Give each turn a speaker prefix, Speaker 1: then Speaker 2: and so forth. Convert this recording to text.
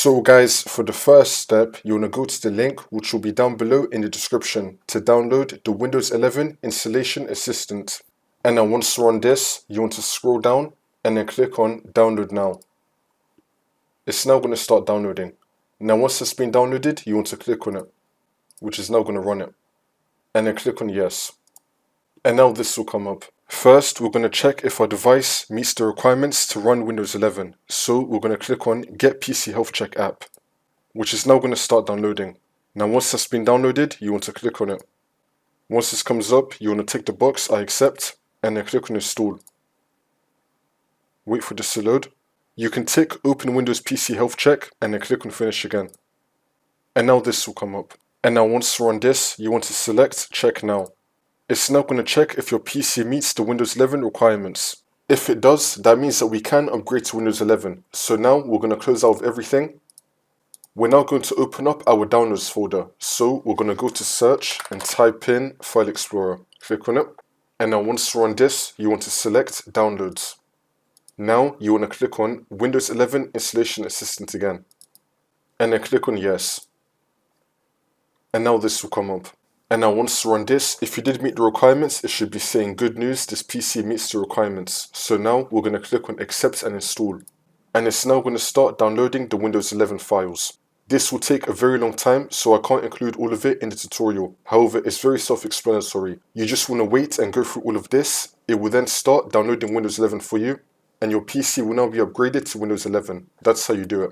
Speaker 1: So guys, for the first step, you want to go to the link which will be down below in the description to download the Windows 11 Installation Assistant. And then once you're on this, you want to scroll down and then click on Download Now. It's now going to start downloading. Now once it's been downloaded, you want to click on it, which is now going to run it. And then click on Yes. And now this will come up. First, we're going to check if our device meets the requirements to run Windows 11. So we're going to click on Get PC Health Check app, which is now going to start downloading. Now once that's been downloaded, you want to click on it. Once this comes up, you want to tick the box I accept and then click on Install. Wait for this to load. You can tick Open Windows PC Health Check and then click on Finish again. And now this will come up. And now once you're on this, you want to select Check Now. It's now going to check if your PC meets the Windows 11 requirements. If it does, that means that we can upgrade to Windows 11. So now we're going to close out of everything. We're now going to open up our downloads folder. So we're going to go to search and type in File Explorer. Click on it. And now once you're on this, you want to select Downloads. Now you want to click on Windows 11 Installation Assistant again. And then click on Yes. And now this will come up. And now once you're on this, if you did meet the requirements, it should be saying good news, this PC meets the requirements. So now we're going to click on Accept and Install. And it's now going to start downloading the Windows 11 files. This will take a very long time, so I can't include all of it in the tutorial. However, it's very self-explanatory. You just want to wait and go through all of this. It will then start downloading Windows 11 for you, and your PC will now be upgraded to Windows 11. That's how you do it.